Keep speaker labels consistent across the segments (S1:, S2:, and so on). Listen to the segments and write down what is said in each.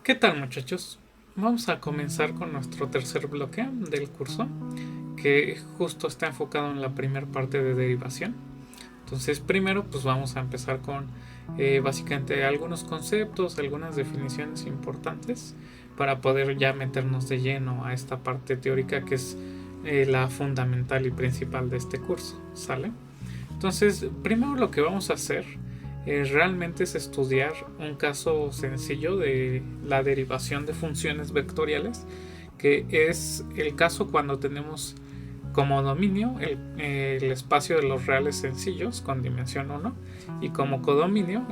S1: ¿Qué tal, muchachos? Vamos a comenzar con nuestro tercer bloque del curso, que justo está enfocado en la primera parte de derivación. Entonces, primero pues vamos a empezar con básicamente algunos conceptos, algunas definiciones importantes para poder ya meternos de lleno a esta parte teórica que es la fundamental y principal de este curso, ¿sale? Entonces, primero lo que vamos a hacer realmente es estudiar un caso sencillo de la derivación de funciones vectoriales, que es el caso cuando tenemos como dominio el espacio de los reales sencillos con dimensión 1 y como codominio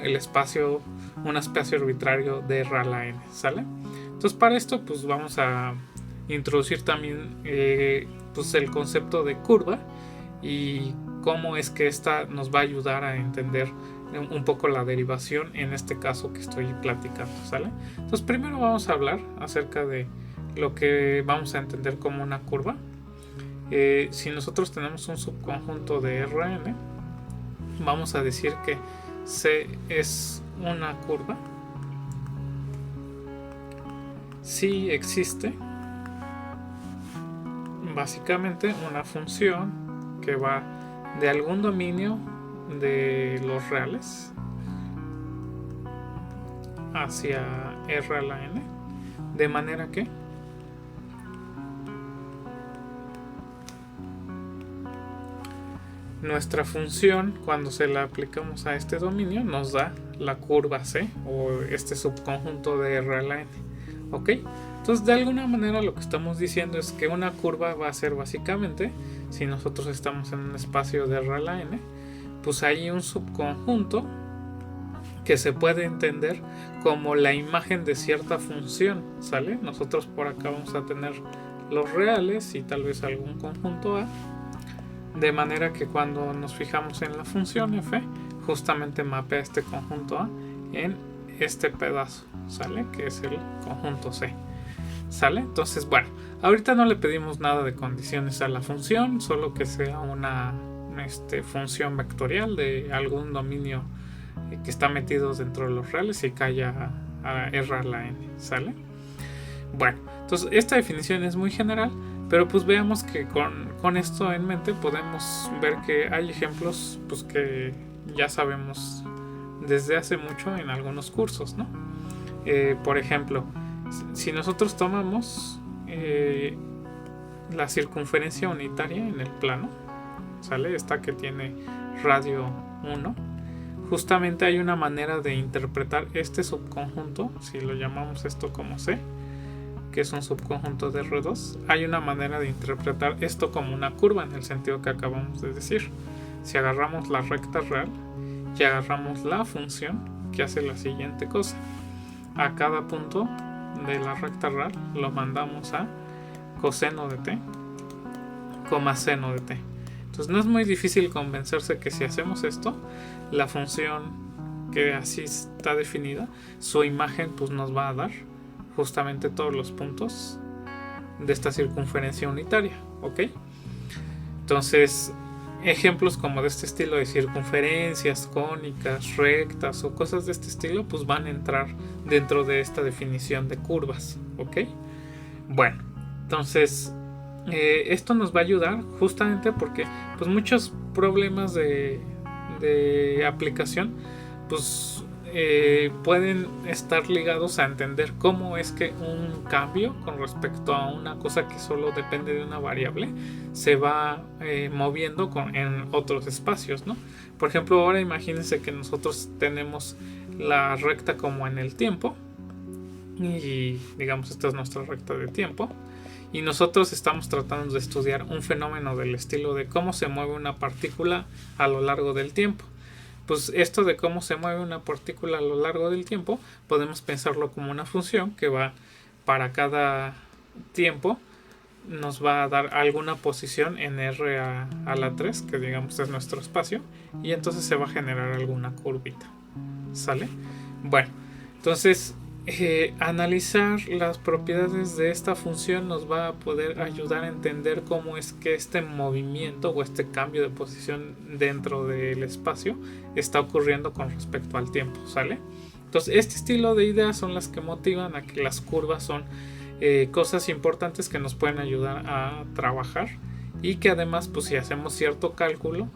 S1: un espacio arbitrario de real a n, ¿sale? Entonces para esto pues vamos a introducir también pues el concepto de curva y cómo es que esta nos va a ayudar a entender un poco la derivación en este caso que estoy platicando, ¿sale? Entonces primero vamos a hablar acerca de lo que vamos a entender como una curva. Si nosotros tenemos un subconjunto de Rn, vamos a decir que C es una curva si existe básicamente una función que va de algún dominio de los reales hacia R a la n, de manera que nuestra función, cuando se la aplicamos a este dominio, nos da la curva C o este subconjunto de R a la n. ¿Ok? Entonces, de alguna manera lo que estamos diciendo es que una curva va a ser básicamente, si nosotros estamos en un espacio de R a la n, pues hay un subconjunto que se puede entender como la imagen de cierta función, ¿sale? Nosotros por acá vamos a tener los reales y tal vez algún conjunto A, de manera que cuando nos fijamos en la función f, justamente mapea este conjunto A en este pedazo, ¿sale? Que es el conjunto C, ¿sale? Entonces, bueno, ahorita no le pedimos nada de condiciones a la función, solo que sea una función vectorial de algún dominio que está metido dentro de los reales y cae a R a la n, ¿sale? Bueno, entonces esta definición es muy general, pero pues veamos que con esto en mente podemos ver que hay ejemplos pues que ya sabemos desde hace mucho en algunos cursos, ¿no? Por ejemplo, si nosotros tomamos la circunferencia unitaria en el plano, ¿sale? Esta que tiene radio 1, justamente hay una manera de interpretar este subconjunto, si lo llamamos esto como C, que es un subconjunto de R2, hay una manera de interpretar esto como una curva en el sentido que acabamos de decir. Si agarramos la recta real y agarramos la función que hace la siguiente cosa, a cada punto de la recta real lo mandamos a coseno de t, seno de t. Entonces no es muy difícil convencerse que si hacemos esto, la función que así está definida, su imagen pues nos va a dar justamente todos los puntos de esta circunferencia unitaria, ¿ok? Entonces, ejemplos como de este estilo de circunferencias cónicas, rectas o cosas de este estilo, pues van a entrar dentro de esta definición de curvas, ¿ok? Bueno, entonces esto nos va a ayudar justamente porque pues muchos problemas de aplicación pues pueden estar ligados a entender cómo es que un cambio con respecto a una cosa que solo depende de una variable se va moviendo en otros espacios, ¿no? Por ejemplo, ahora imagínense que nosotros tenemos la recta como en el tiempo y digamos esta es nuestra recta de tiempo y nosotros estamos tratando de estudiar un fenómeno del estilo de cómo se mueve una partícula a lo largo del tiempo. Pues esto de cómo se mueve una partícula a lo largo del tiempo podemos pensarlo como una función que va para cada tiempo nos va a dar alguna posición en R a la 3, que digamos es nuestro espacio, y entonces se va a generar alguna curvita, ¿sale? Bueno, entonces analizar las propiedades de esta función nos va a poder ayudar a entender cómo es que este movimiento o este cambio de posición dentro del espacio está ocurriendo con respecto al tiempo, ¿sale? Entonces este estilo de ideas son las que motivan a que las curvas son cosas importantes que nos pueden ayudar a trabajar, y que además pues si hacemos cierto cálculo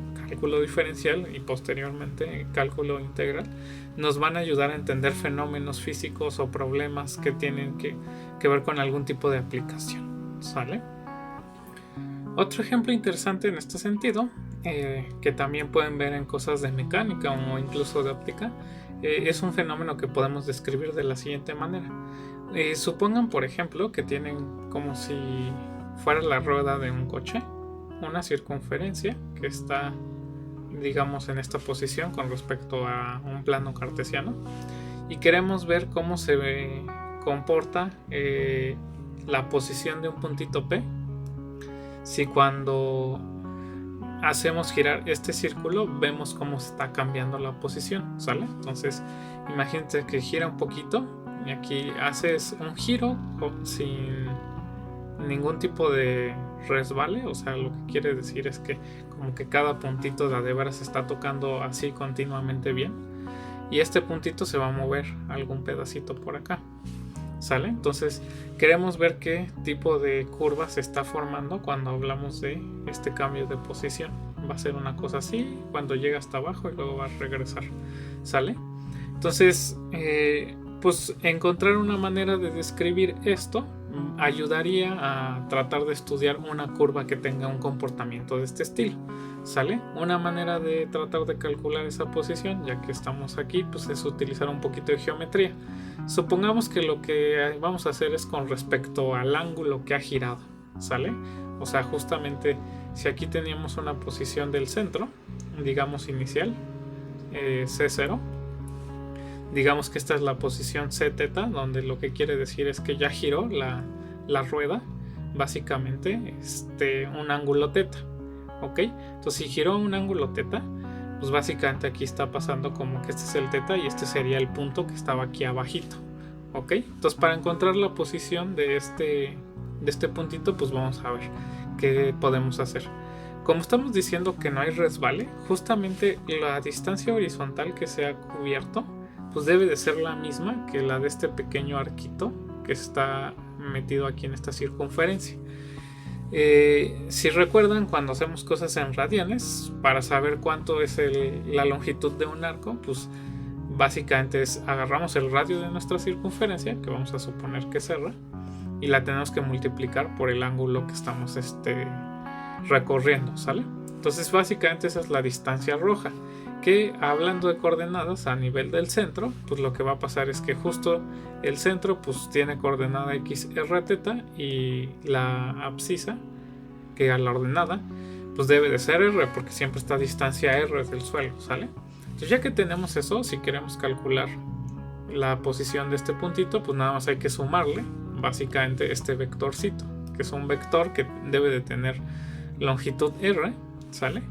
S1: diferencial y posteriormente cálculo integral, nos van a ayudar a entender fenómenos físicos o problemas que tienen que ver con algún tipo de aplicación, ¿sale? Otro ejemplo interesante en este sentido, que también pueden ver en cosas de mecánica o incluso de óptica, es un fenómeno que podemos describir de la siguiente manera. Supongan, por ejemplo, que tienen como si fuera la rueda de un coche, una circunferencia que está, digamos, en esta posición con respecto a un plano cartesiano, y queremos ver cómo se comporta la posición de un puntito P si cuando hacemos girar este círculo vemos cómo se está cambiando la posición, ¿sale? Entonces imagínate que gira un poquito y aquí haces un giro sin ningún tipo de resbale, o sea, lo que quiere decir es que como que cada puntito de veras se está tocando así continuamente bien, y este puntito se va a mover algún pedacito por acá, ¿sale? Entonces queremos ver qué tipo de curva se está formando cuando hablamos de este cambio de posición. Va a ser una cosa así cuando llega hasta abajo y luego va a regresar, ¿sale? Entonces pues encontrar una manera de describir esto ayudaría a tratar de estudiar una curva que tenga un comportamiento de este estilo, ¿sale? Una manera de tratar de calcular esa posición, ya que estamos aquí, pues es utilizar un poquito de geometría. Supongamos que lo que vamos a hacer es con respecto al ángulo que ha girado, ¿sale? O sea, justamente si aquí teníamos una posición del centro, digamos inicial, C0, digamos que esta es la posición Cθ, donde lo que quiere decir es que ya giró la rueda, básicamente un ángulo θ, ¿ok? Entonces si giró un ángulo θ, pues básicamente aquí está pasando como que este es el θ y este sería el punto que estaba aquí abajito, ¿ok? Entonces para encontrar la posición de este puntito, pues vamos a ver qué podemos hacer. Como estamos diciendo que no hay resbale, justamente la distancia horizontal que se ha cubierto pues debe de ser la misma que la de este pequeño arquito que está metido aquí en esta circunferencia. Si recuerdan, cuando hacemos cosas en radianes, para saber cuánto es la longitud de un arco, pues básicamente agarramos el radio de nuestra circunferencia, que vamos a suponer que es R, y la tenemos que multiplicar por el ángulo que estamos recorriendo, ¿sale? Entonces básicamente esa es la distancia roja, que hablando de coordenadas a nivel del centro, pues lo que va a pasar es que justo el centro pues tiene coordenada x, r, θ, y la abscisa, que a la ordenada, pues debe de ser r, porque siempre está a distancia r del suelo, ¿sale? Entonces ya que tenemos eso, si queremos calcular la posición de este puntito, pues nada más hay que sumarle básicamente este vectorcito, que es un vector que debe de tener longitud r, ¿sale?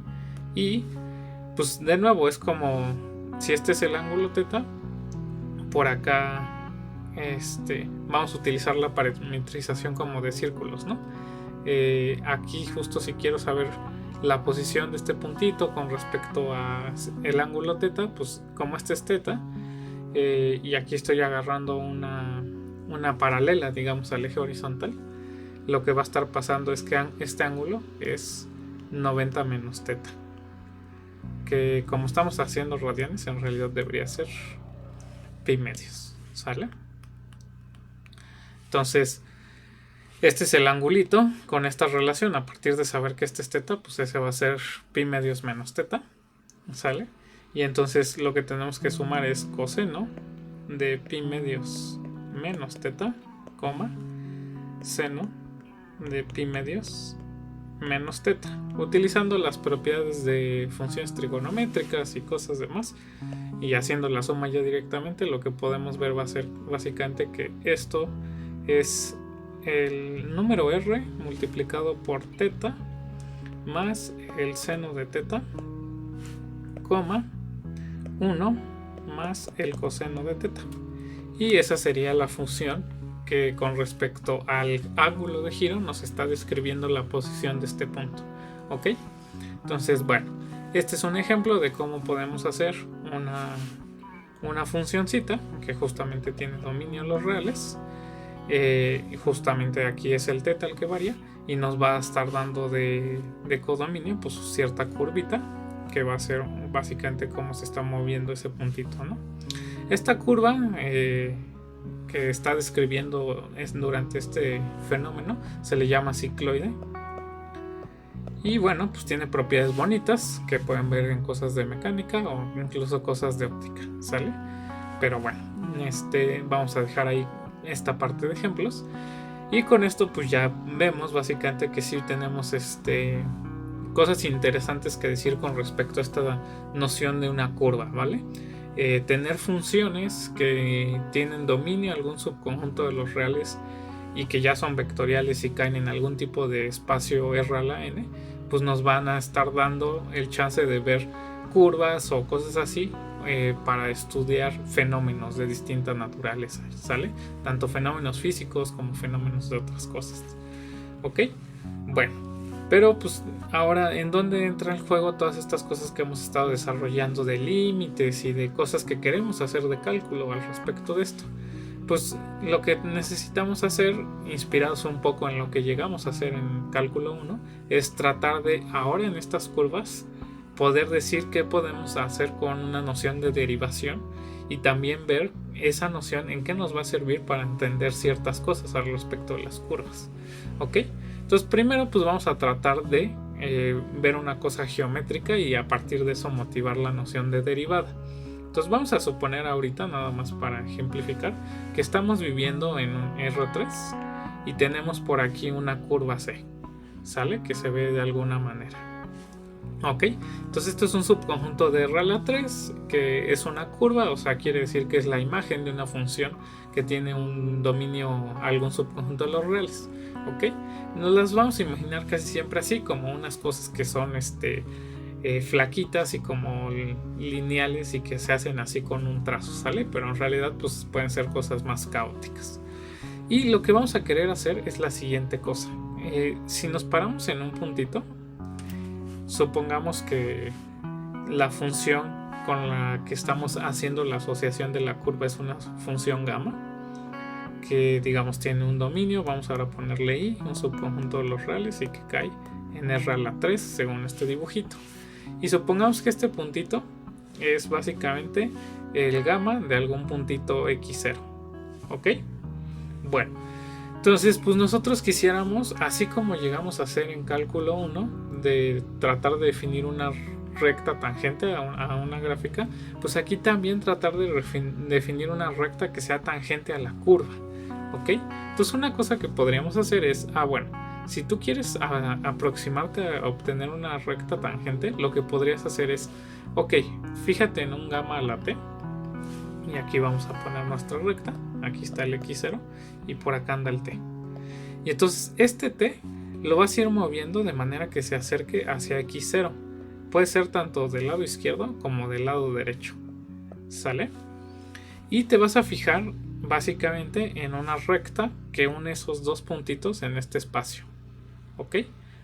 S1: Y pues de nuevo es como si este es el ángulo θ, por acá vamos a utilizar la parametrización como de círculos, ¿no? Aquí justo si quiero saber la posición de este puntito con respecto a el ángulo θ, pues como este es θ, y aquí estoy agarrando una paralela, digamos, al eje horizontal, lo que va a estar pasando es que este ángulo es 90 menos θ, que como estamos haciendo radianes en realidad debería ser pi medios, ¿sale? Entonces este es el angulito con esta relación. A partir de saber que este es θ, pues ese va a ser pi medios menos θ, ¿sale? Y entonces lo que tenemos que sumar es coseno de pi medios menos θ, coma, seno de pi medios menos θ, utilizando las propiedades de funciones trigonométricas y cosas demás, y haciendo la suma ya directamente, lo que podemos ver va a ser básicamente que esto es el número r multiplicado por θ más el seno de θ, coma 1 más el coseno de θ, y esa sería la función que con respecto al ángulo de giro nos está describiendo la posición de este punto, ¿ok? Entonces, bueno, este es un ejemplo de cómo podemos hacer una funcioncita que justamente tiene dominio en los reales. Justamente aquí es el teta el que varía y nos va a estar dando de codominio pues cierta curvita que va a ser básicamente cómo se está moviendo ese puntito, ¿no? Esta curva que está describiendo durante este fenómeno se le llama cicloide. Y bueno, pues tiene propiedades bonitas que pueden ver en cosas de mecánica o incluso cosas de óptica, ¿sale? Pero bueno, vamos a dejar ahí esta parte de ejemplos. Y con esto pues ya vemos básicamente que sí tenemos cosas interesantes que decir con respecto a esta noción de una curva, ¿vale? Tener funciones que tienen dominio algún subconjunto de los reales y que ya son vectoriales y caen en algún tipo de espacio R a la n, pues nos van a estar dando el chance de ver curvas o cosas así para estudiar fenómenos de distinta naturaleza, ¿sale? Tanto fenómenos físicos como fenómenos de otras cosas, ¿ok? Bueno, pero pues ahora, ¿en dónde entra el juego todas estas cosas que hemos estado desarrollando de límites y de cosas que queremos hacer de cálculo al respecto de esto? Pues lo que necesitamos hacer, inspirados un poco en lo que llegamos a hacer en cálculo 1, es tratar de, ahora en estas curvas, poder decir qué podemos hacer con una noción de derivación y también ver esa noción en qué nos va a servir para entender ciertas cosas al respecto de las curvas, ¿ok? Entonces primero pues vamos a tratar de ver una cosa geométrica y a partir de eso motivar la noción de derivada. Entonces vamos a suponer ahorita, nada más para ejemplificar, que estamos viviendo en un R3 y tenemos por aquí una curva C, ¿sale? Que se ve de alguna manera. Ok, entonces esto es un subconjunto de R a la 3 que es una curva, o sea, quiere decir que es la imagen de una función que tiene un dominio algún subconjunto de los reales. Ok, nos las vamos a imaginar casi siempre así, como unas cosas que son flaquitas y como lineales y que se hacen así con un trazo, ¿sale? Pero en realidad pues pueden ser cosas más caóticas. Y lo que vamos a querer hacer es la siguiente cosa. Si nos paramos en un puntito, supongamos que la función con la que estamos haciendo la asociación de la curva es una función gamma que digamos tiene un dominio, vamos ahora a ponerle I, un subconjunto de los reales y que cae en R a la 3 según este dibujito. Y supongamos que este puntito es básicamente el gamma de algún puntito x0, ¿ok? Bueno, entonces pues nosotros quisiéramos, así como llegamos a hacer en cálculo 1, de tratar de definir una recta tangente a una gráfica, pues aquí también tratar de definir una recta que sea tangente a la curva, ¿ok? Entonces una cosa que podríamos hacer es, bueno, si tú quieres aproximarte a obtener una recta tangente, lo que podrías hacer es, ok, fíjate en un gamma a la t, y aquí vamos a poner nuestra recta, aquí está el x0, y por acá anda el t. Y entonces este t lo vas a ir moviendo de manera que se acerque hacia x0. Puede ser tanto del lado izquierdo como del lado derecho, ¿sale? Y te vas a fijar básicamente en una recta que une esos dos puntitos en este espacio, ¿ok?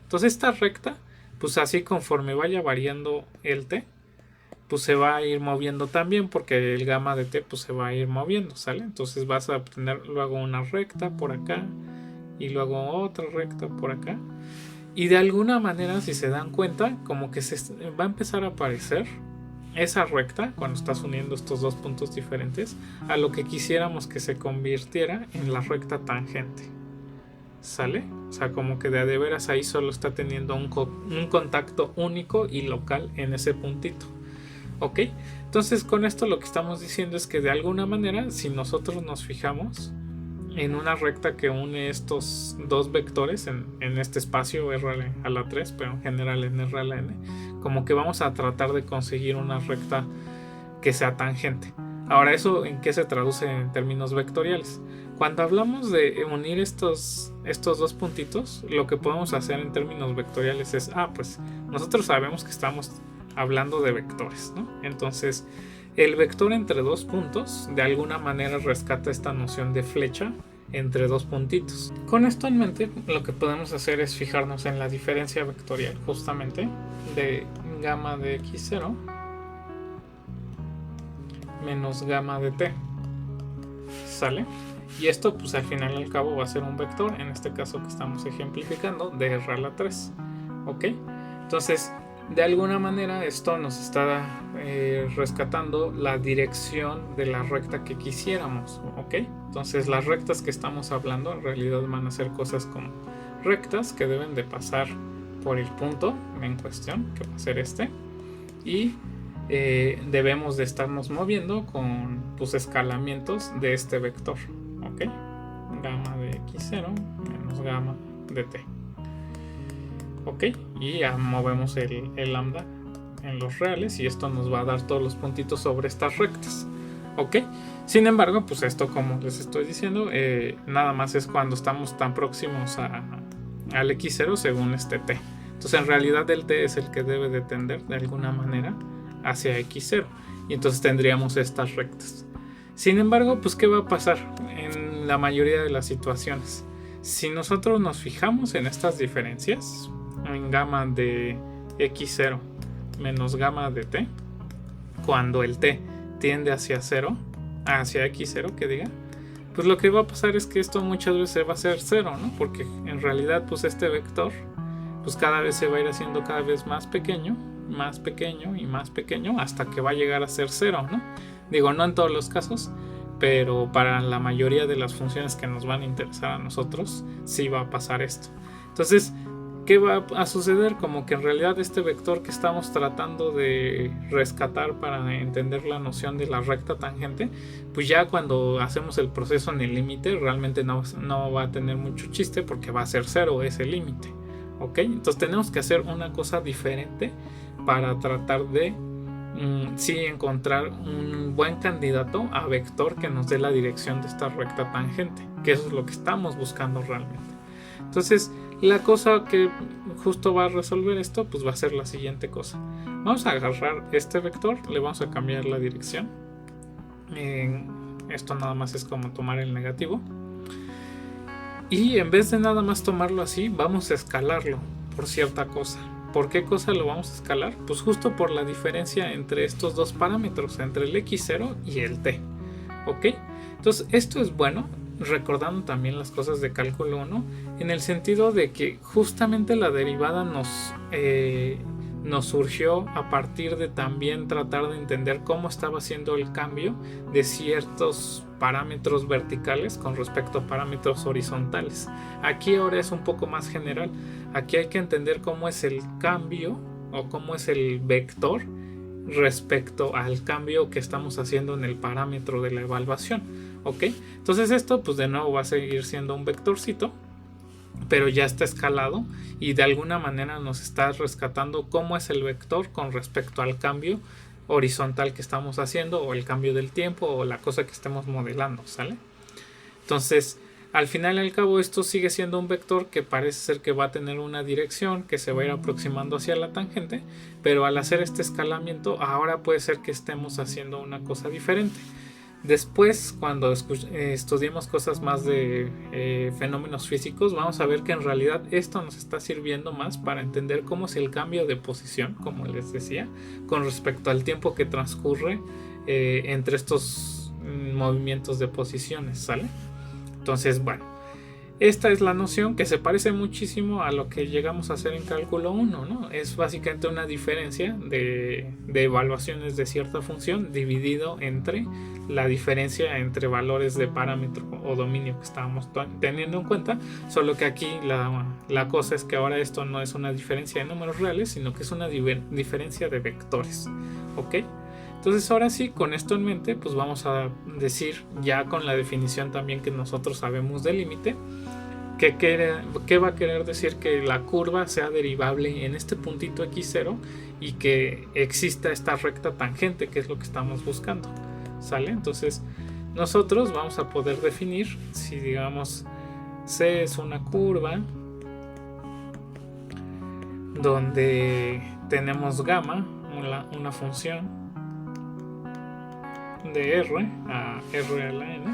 S1: Entonces esta recta, pues así conforme vaya variando el t, pues se va a ir moviendo también porque el gamma de t pues se va a ir moviendo, ¿sale? Entonces vas a obtener luego una recta por acá y luego otra recta por acá. Y de alguna manera, si se dan cuenta, como que se va a empezar a aparecer esa recta cuando estás uniendo estos dos puntos diferentes a lo que quisiéramos que se convirtiera en la recta tangente, ¿sale? O sea, como que de veras ahí solo está teniendo un contacto único y local en ese puntito, ¿ok? Entonces con esto lo que estamos diciendo es que de alguna manera, si nosotros nos fijamos en una recta que une estos dos vectores en este espacio R a la 3, pero en general en R a la n, como que vamos a tratar de conseguir una recta que sea tangente. Ahora, ¿eso en qué se traduce en términos vectoriales? Cuando hablamos de unir estos dos puntitos, lo que podemos hacer en términos vectoriales es, pues nosotros sabemos que estamos hablando de vectores, ¿no? Entonces el vector entre dos puntos de alguna manera rescata esta noción de flecha entre dos puntitos. Con esto en mente, lo que podemos hacer es fijarnos en la diferencia vectorial justamente de gamma de x0 menos gamma de t, ¿sale? Y esto pues al final y al cabo va a ser un vector, en este caso que estamos ejemplificando, de r a la 3, ¿ok? Entonces, de alguna manera esto nos está rescatando la dirección de la recta que quisiéramos, ¿ok? Entonces las rectas que estamos hablando en realidad van a ser cosas como rectas que deben de pasar por el punto en cuestión, que va a ser este, y debemos de estarnos moviendo con pues escalamientos de este vector, ¿ok? Gamma de x0 menos gamma de t. Ok, y ya movemos el lambda en los reales y esto nos va a dar todos los puntitos sobre estas rectas. Ok, sin embargo, pues esto, como les estoy diciendo, nada más es cuando estamos tan próximos al x0 según este t. Entonces en realidad el t es el que debe de tender de alguna manera hacia x0 y entonces tendríamos estas rectas. Sin embargo, pues ¿qué va a pasar en la mayoría de las situaciones? Si nosotros nos fijamos en estas diferencias, en gamma de x0 menos gamma de t, cuando el t tiende hacia 0, hacia x0 que diga, pues lo que va a pasar es que esto muchas veces va a ser 0, ¿no? Porque en realidad pues este vector pues cada vez se va a ir haciendo cada vez más pequeño y más pequeño hasta que va a llegar a ser 0, ¿no? Digo, no en todos los casos, pero para la mayoría de las funciones que nos van a interesar a nosotros sí va a pasar esto. Entonces, ¿qué va a suceder? Como que en realidad este vector que estamos tratando de rescatar para entender la noción de la recta tangente, pues ya cuando hacemos el proceso en el límite realmente no va a tener mucho chiste porque va a ser 0 ese límite, ¿ok? Entonces tenemos que hacer una cosa diferente para tratar de sí encontrar un buen candidato a vector que nos dé la dirección de esta recta tangente, que eso es lo que estamos buscando realmente. Entonces, la cosa que justo va a resolver esto, pues va a ser la siguiente cosa. Vamos a agarrar este vector, le vamos a cambiar la dirección. Esto nada más es como tomar el negativo. Y en vez de nada más tomarlo así, vamos a escalarlo por cierta cosa. ¿Por qué cosa lo vamos a escalar? Pues justo por la diferencia entre estos dos parámetros, entre el x0 y el t. ¿Ok? Entonces, esto es bueno, recordando también las cosas de cálculo 1, en el sentido de que justamente la derivada nos surgió a partir de también tratar de entender cómo estaba haciendo el cambio de ciertos parámetros verticales con respecto a parámetros horizontales. Aquí ahora es un poco más general. Aquí hay que entender cómo es el cambio o cómo es el vector respecto al cambio que estamos haciendo en el parámetro de la evaluación, ¿ok? Entonces esto pues de nuevo va a seguir siendo un vectorcito, pero ya está escalado y de alguna manera nos está rescatando cómo es el vector con respecto al cambio horizontal que estamos haciendo o el cambio del tiempo o la cosa que estemos modelando, ¿sale? Entonces, al final y al cabo esto sigue siendo un vector que parece ser que va a tener una dirección que se va a ir aproximando hacia la tangente, pero al hacer este escalamiento ahora puede ser que estemos haciendo una cosa diferente. Después, cuando estudiemos cosas más de fenómenos físicos, vamos a ver que en realidad esto nos está sirviendo más para entender cómo es el cambio de posición, como les decía, con respecto al tiempo que transcurre entre estos movimientos de posiciones, ¿sale? Entonces, bueno, esta es la noción que se parece muchísimo a lo que llegamos a hacer en cálculo 1, ¿no? Es básicamente una diferencia de evaluaciones de cierta función dividido entre la diferencia entre valores de parámetro o dominio que estábamos teniendo en cuenta, solo que aquí la cosa es que ahora esto no es una diferencia de números reales, sino que es una diferencia de vectores, ¿ok? Entonces ahora sí, con esto en mente, pues vamos a decir ya con la definición también que nosotros sabemos del límite, ¿qué va a querer decir? Que la curva sea derivable en este puntito x0 y que exista esta recta tangente, que es lo que estamos buscando, ¿sale? Entonces nosotros vamos a poder definir, si digamos C es una curva donde tenemos gamma, una función de R a R a la N,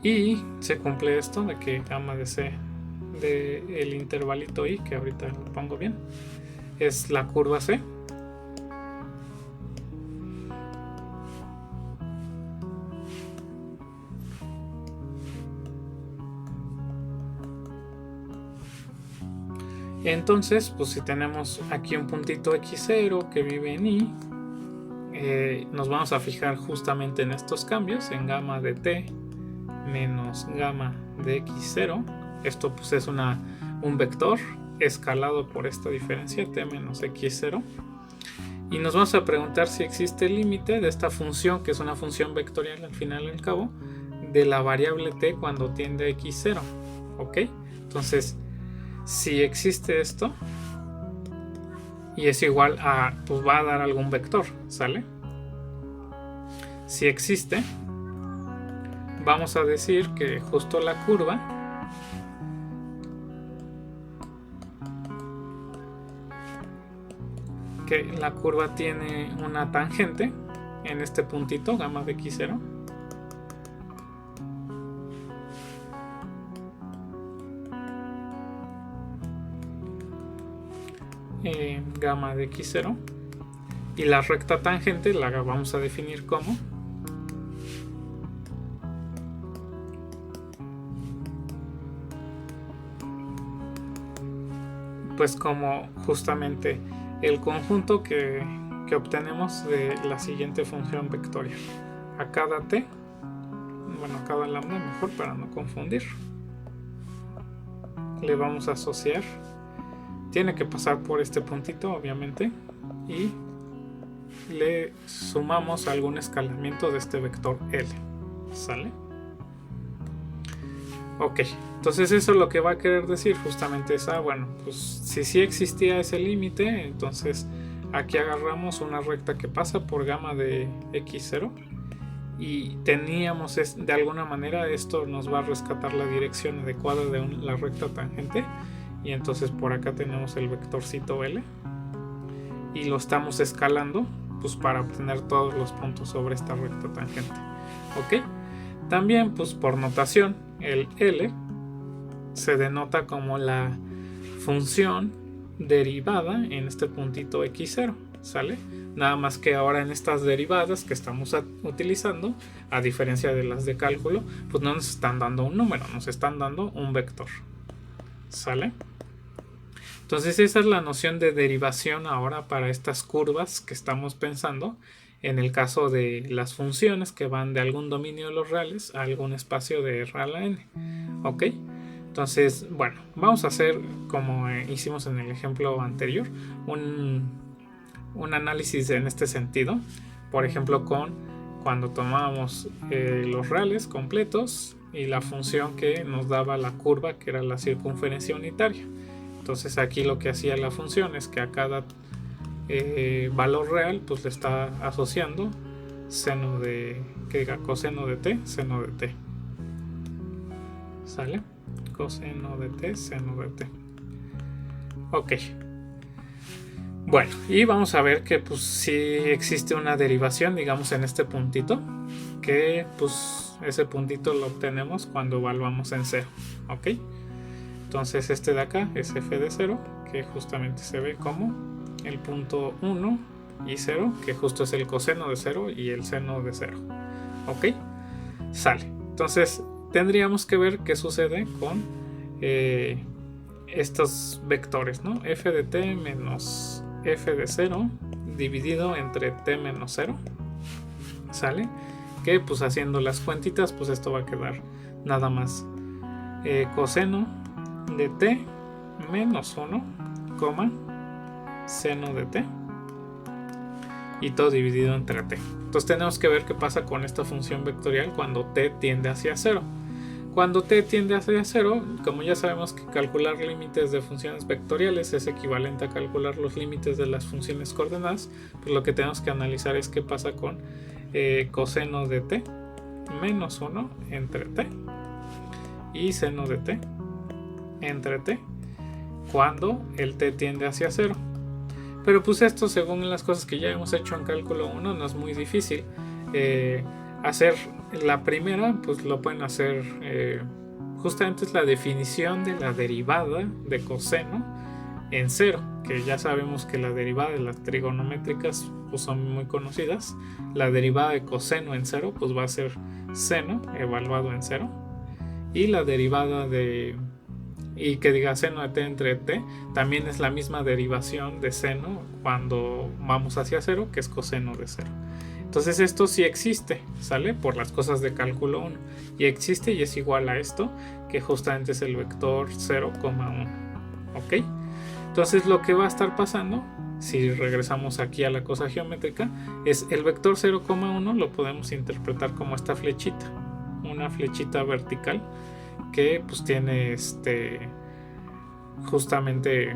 S1: Y se cumple esto de que gamma de c del intervalito i, que ahorita lo pongo bien, es la curva c. Entonces, pues si tenemos aquí un puntito x0 que vive en i, nos vamos a fijar justamente en estos cambios, en gamma de t menos gamma de x0. Esto pues es un vector escalado por esta diferencia t menos x0. Y nos vamos a preguntar si existe el límite de esta función, que es una función vectorial al final y al cabo, de la variable t cuando tiende a x0. ¿Ok? Entonces, si existe esto y es igual a, pues va a dar algún vector, ¿sale? Si existe, vamos a decir que justo la curva tiene una tangente en este puntito, gamma de x0. Gamma de x0, y la recta tangente la vamos a definir como como justamente el conjunto que obtenemos de la siguiente función vectorial. A cada t, bueno, a cada lambda mejor para no confundir, le vamos a asociar, tiene que pasar por este puntito obviamente, y le sumamos algún escalamiento de este vector L, ¿sale? Ok, entonces eso lo que va a querer decir justamente es, bueno, pues si sí existía ese límite, entonces aquí agarramos una recta que pasa por gamma de x0 y teníamos, de alguna manera esto nos va a rescatar la dirección adecuada de la recta tangente, y entonces por acá tenemos el vectorcito L y lo estamos escalando pues para obtener todos los puntos sobre esta recta tangente. Ok, también pues por notación el L se denota como la función derivada en este puntito x0, ¿sale? Nada más que ahora en estas derivadas que estamos utilizando, a diferencia de las de cálculo, pues no nos están dando un número, nos están dando un vector, ¿sale? Entonces esa es la noción de derivación ahora para estas curvas que estamos pensando en el caso de las funciones que van de algún dominio de los reales a algún espacio de real a n. ¿Ok? Entonces, bueno, vamos a hacer, como hicimos en el ejemplo anterior, un análisis en este sentido. Por ejemplo, cuando tomábamos los reales completos y la función que nos daba la curva, que era la circunferencia unitaria. Entonces aquí lo que hacía la función es que a cada valor real pues le está asociando coseno de t, seno de t. ¿Sale? Coseno de t, seno de t. Ok. Bueno, y vamos a ver que pues si existe una derivación, digamos en este puntito, que pues ese puntito lo obtenemos cuando evaluamos en 0. Ok. Entonces este de acá es f de 0, que justamente se ve como el punto 1 y 0, que justo es el coseno de 0 y el seno de 0. ¿Ok? Sale. Entonces tendríamos que ver qué sucede con estos vectores, ¿no? F de t menos f de 0 dividido entre t menos 0. ¿Sale? Que pues haciendo las cuentitas, pues esto va a quedar nada más coseno de t menos 1, seno de t, y todo dividido entre t. Entonces tenemos que ver qué pasa con esta función vectorial cuando t tiende hacia 0. Cuando t tiende hacia 0, como ya sabemos que calcular límites de funciones vectoriales es equivalente a calcular los límites de las funciones coordenadas, pues lo que tenemos que analizar es qué pasa con coseno de t menos 1 entre t y seno de t entre t cuando el t tiende hacia 0. Pero pues esto, según las cosas que ya hemos hecho en cálculo 1, no es muy difícil. hacer la primera, pues lo pueden hacer, justamente es la definición de la derivada de coseno en cero, que ya sabemos que la derivada de las trigonométricas pues son muy conocidas. La derivada de coseno en cero pues va a ser seno evaluado en cero, y la derivada de, y que diga seno de t entre t, también es la misma derivación de seno cuando vamos hacia cero, que es coseno de cero. Entonces esto sí existe, ¿sale? Por las cosas de cálculo 1. Y existe y es igual a esto, que justamente es el vector 0,1. ¿Ok? Entonces lo que va a estar pasando, si regresamos aquí a la cosa geométrica, es el vector 0,1 lo podemos interpretar como esta flechita. Una flechita vertical que pues tiene justamente,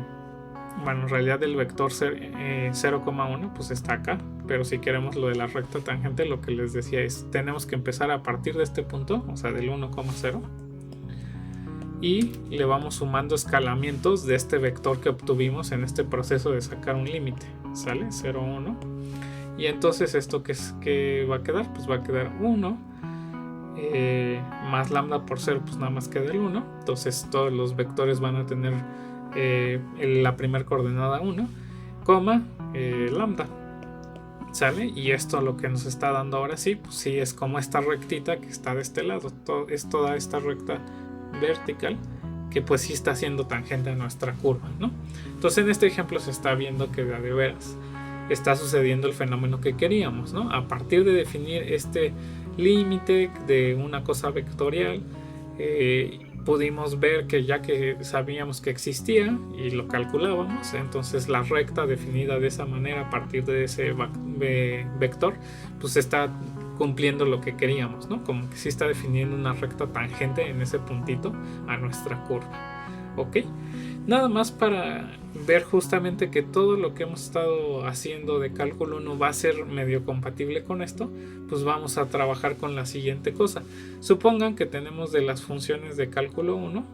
S1: bueno, en realidad el vector 0,1 pues está acá, pero si queremos lo de la recta tangente, lo que les decía es, tenemos que empezar a partir de este punto, o sea del 1,0, y le vamos sumando escalamientos de este vector que obtuvimos en este proceso de sacar un límite, ¿sale? 0, 1, y entonces esto que va a quedar, pues va a quedar 1 más lambda por 0, pues nada más queda el 1, entonces todos los vectores van a tener la primera coordenada 1, coma lambda, ¿sale? Y esto lo que nos está dando ahora sí, pues sí es como esta rectita que está de este lado, es toda esta recta vertical que pues sí está haciendo tangente a nuestra curva, ¿no? Entonces en este ejemplo se está viendo que de veras está sucediendo el fenómeno que queríamos, ¿no? A partir de definir este límite de una cosa vectorial, pudimos ver que ya que sabíamos que existía y lo calculábamos, entonces la recta definida de esa manera a partir de ese vector pues está cumpliendo lo que queríamos, ¿no? Como que sí está definiendo una recta tangente en ese puntito a nuestra curva. ¿Ok? Nada más para ver justamente que todo lo que hemos estado haciendo de cálculo 1 va a ser medio compatible con esto, pues vamos a trabajar con la siguiente cosa. Supongan que tenemos de las funciones de cálculo 1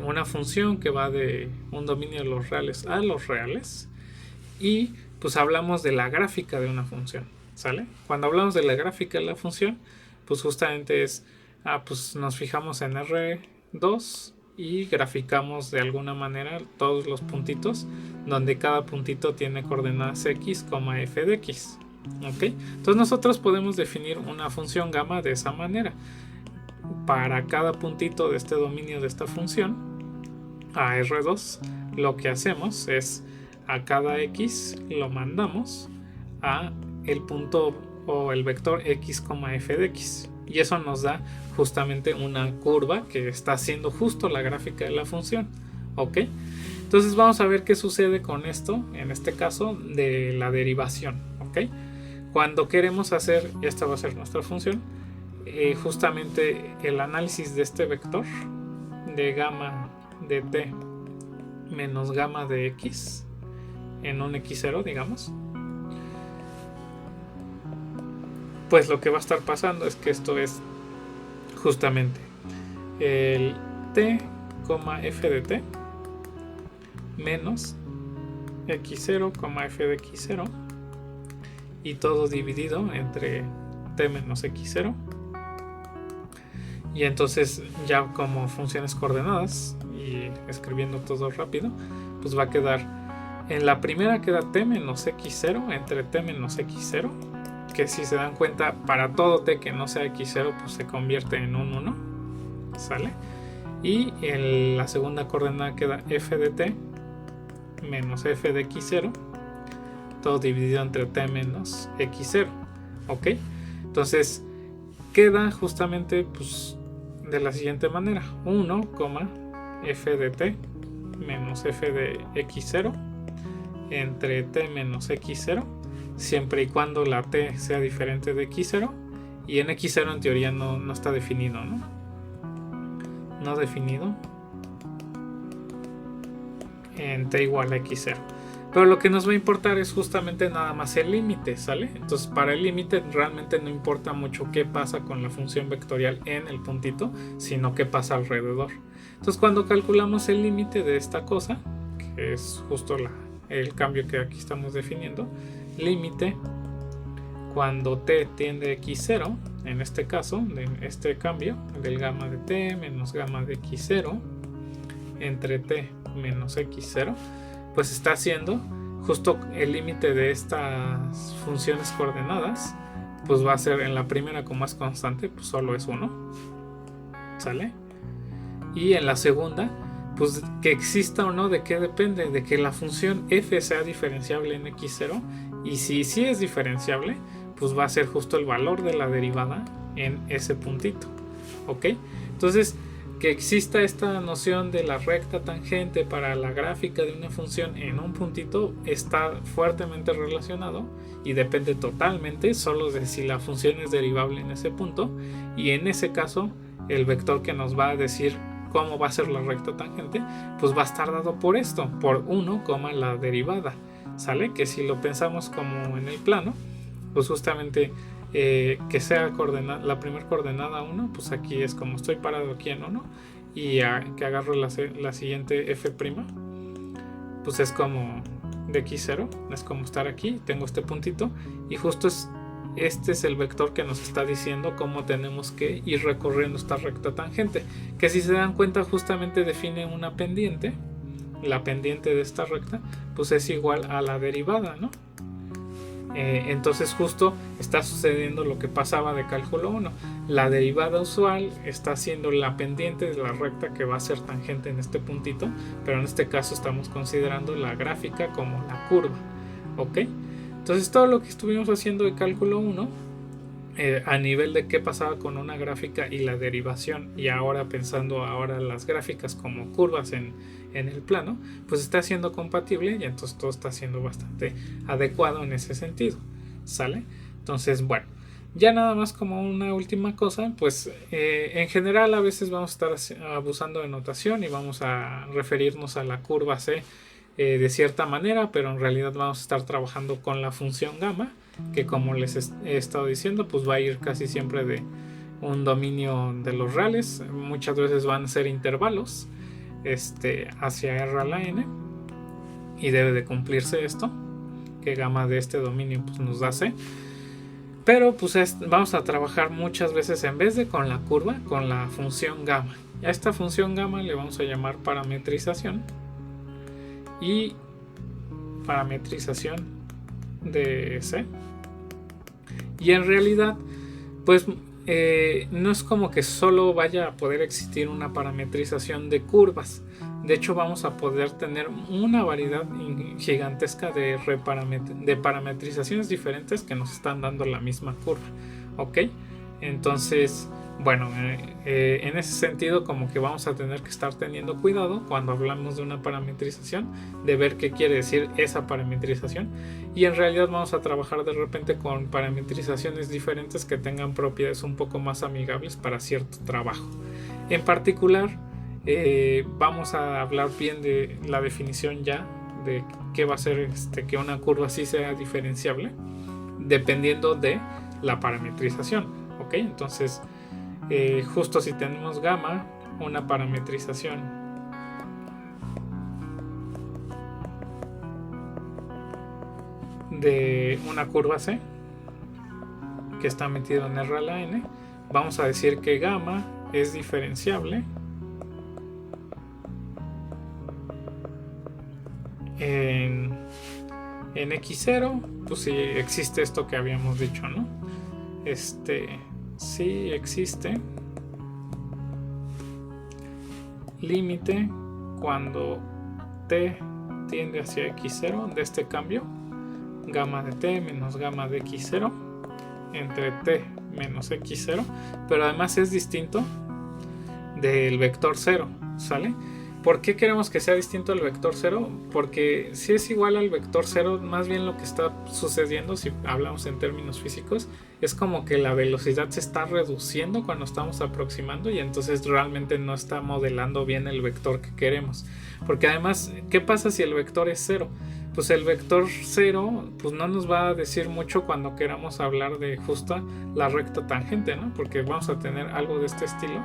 S1: una función que va de un dominio de los reales a los reales, y pues hablamos de la gráfica de una función, ¿sale? Cuando hablamos de la gráfica de la función, pues justamente es, pues nos fijamos en R2 y graficamos de alguna manera todos los puntitos, donde cada puntito tiene coordenadas x, f de x. ¿Ok? Entonces nosotros podemos definir una función gamma de esa manera. Para cada puntito de este dominio de esta función, a R2, lo que hacemos es a cada x lo mandamos a el punto o el vector x, f de x. Y eso nos da justamente una curva que está haciendo justo la gráfica de la función. ¿Ok? Entonces vamos a ver qué sucede con esto, en este caso de la derivación. ¿Ok? Cuando queremos hacer, esta va a ser nuestra función, justamente el análisis de este vector de gamma de t menos gamma de x en un x0, digamos, pues lo que va a estar pasando es que esto es justamente el t, f de t menos x0, f de x0, y todo dividido entre t menos x0, y entonces ya como funciones coordenadas y escribiendo todo rápido, pues va a quedar, en la primera queda t menos x0 entre t menos x0, que si se dan cuenta, para todo t que no sea x0 pues se convierte en un 1, ¿sale? Y en la segunda coordenada queda f de t menos f de x0, todo dividido entre t menos x0. ¿Ok? Entonces queda justamente pues de la siguiente manera: 1, f de t menos f de x0 entre t menos x0, siempre y cuando la t sea diferente de x0, y en x0 en teoría no está definido, no definido en t igual a x0. Pero lo que nos va a importar es justamente nada más el límite, ¿sale? Entonces para el límite realmente no importa mucho qué pasa con la función vectorial en el puntito, sino qué pasa alrededor. Entonces cuando calculamos el límite de esta cosa, que es justo el cambio que aquí estamos definiendo, límite cuando t tiende a x0, en este caso, de este cambio del gamma de t menos gamma de x0 entre t menos x0, pues está haciendo justo el límite de estas funciones coordenadas, pues va a ser en la primera, como es constante, pues solo es 1, ¿sale? Y en la segunda, pues que exista o no, ¿de qué depende? De que la función f sea diferenciable en x0, y si sí es diferenciable, pues va a ser justo el valor de la derivada en ese puntito, ¿ok? Entonces, que exista esta noción de la recta tangente para la gráfica de una función en un puntito está fuertemente relacionado y depende totalmente solo de si la función es derivable en ese punto, y en ese caso el vector que nos va a decir cómo va a ser la recta tangente pues va a estar dado por esto, por 1, la derivada, ¿sale? Que si lo pensamos como en el plano, pues justamente que sea la primera coordenada 1, pues aquí es como estoy parado aquí en 1, y que agarro la siguiente f', pues es como de x0, es como estar aquí, tengo este puntito, y justo este es el vector que nos está diciendo cómo tenemos que ir recorriendo esta recta tangente, que si se dan cuenta justamente define una pendiente. La pendiente de esta recta pues es igual a la derivada, ¿no? Entonces justo está sucediendo lo que pasaba de cálculo 1. La derivada usual está siendo la pendiente de la recta que va a ser tangente en este puntito, pero en este caso estamos considerando la gráfica como la curva, ¿ok? Entonces todo lo que estuvimos haciendo de cálculo 1 a nivel de qué pasaba con una gráfica y la derivación, y ahora pensando las gráficas como curvas en el plano, pues está siendo compatible, y entonces todo está siendo bastante adecuado en ese sentido, ¿sale? Entonces, bueno, ya nada más como una última cosa, pues en general a veces vamos a estar abusando de notación y vamos a referirnos a la curva C de cierta manera, pero en realidad vamos a estar trabajando con la función gamma, que como les he estado diciendo, pues va a ir casi siempre de un dominio de los reales, muchas veces van a ser intervalos hacia R a la n, y debe de cumplirse esto, que gamma de este dominio pues nos da C, pero pues vamos a trabajar muchas veces en vez de con la curva, con la función gamma. A esta función gamma le vamos a llamar parametrización, y parametrización de C, y en realidad pues no es como que solo vaya a poder existir una parametrización de curvas. De hecho vamos a poder tener una variedad gigantesca de parametrizaciones diferentes que nos están dando la misma curva, ¿ok? Entonces, bueno, en ese sentido como que vamos a tener que estar teniendo cuidado cuando hablamos de una parametrización, de ver qué quiere decir esa parametrización, y en realidad vamos a trabajar de repente con parametrizaciones diferentes que tengan propiedades un poco más amigables para cierto trabajo. En particular vamos a hablar bien de la definición ya de qué va a ser que una curva sí sea diferenciable dependiendo de la parametrización, ¿ok? Entonces justo si tenemos gamma, una parametrización de una curva C que está metido en R a la n, vamos a decir que gamma es diferenciable en x0, pues si existe esto que habíamos dicho, ¿no? Si existe límite cuando t tiende hacia x0 de este cambio, gamma de t menos gamma de x0 entre t menos x0, pero además es distinto del vector 0, ¿sale? ¿Por qué queremos que sea distinto al vector 0? Porque si es igual al vector 0, más bien lo que está sucediendo, si hablamos en términos físicos, es como que la velocidad se está reduciendo cuando estamos aproximando, y entonces realmente no está modelando bien el vector que queremos. Porque además, ¿qué pasa si el vector es 0? Pues el vector 0 pues no nos va a decir mucho cuando queramos hablar de justa la recta tangente, ¿no? Porque vamos a tener algo de este estilo,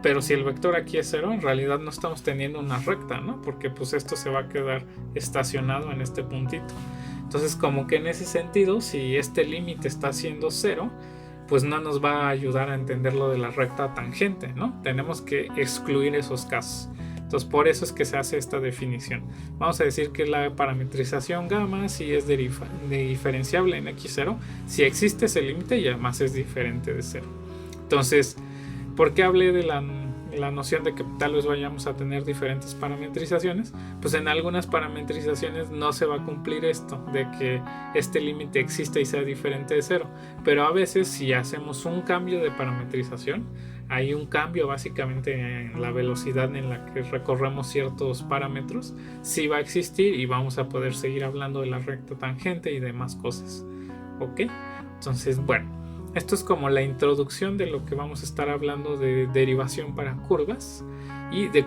S1: Pero si el vector aquí es 0, en realidad no estamos teniendo una recta, ¿no? Porque pues esto se va a quedar estacionado en este puntito. Entonces, como que en ese sentido, si este límite está siendo 0, pues no nos va a ayudar a entender lo de la recta tangente, ¿no? Tenemos que excluir esos casos. Entonces, por eso es que se hace esta definición. Vamos a decir que la parametrización gamma sí es diferenciable en x0 si existe ese límite y además es diferente de 0. Entonces, ¿por qué hablé de la noción de que tal vez vayamos a tener diferentes parametrizaciones? Pues en algunas parametrizaciones no se va a cumplir esto de que este límite exista y sea diferente de 0, pero a veces si hacemos un cambio de parametrización, hay un cambio básicamente en la velocidad en la que recorremos ciertos parámetros, sí va a existir y vamos a poder seguir hablando de la recta tangente y demás cosas. ¿Ok? Entonces, bueno, esto es como la introducción de lo que vamos a estar hablando de derivación para curvas y de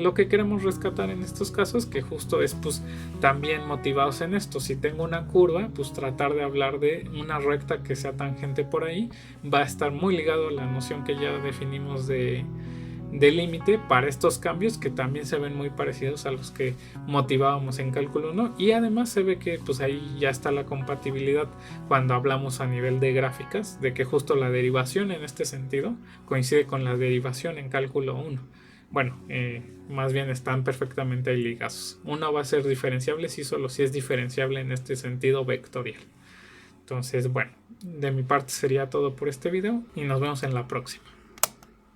S1: lo que queremos rescatar en estos casos, que justo es pues también motivados en esto. Si tengo una curva, pues tratar de hablar de una recta que sea tangente por ahí va a estar muy ligado a la noción que ya definimos de límite para estos cambios, que también se ven muy parecidos a los que motivábamos en cálculo 1, y además se ve que pues ahí ya está la compatibilidad cuando hablamos a nivel de gráficas, de que justo la derivación en este sentido coincide con la derivación en cálculo 1. Bueno, más bien están perfectamente ahí ligados. Uno va a ser diferenciable solo si es diferenciable en este sentido vectorial. Entonces, bueno, de mi parte sería todo por este video y nos vemos en la próxima.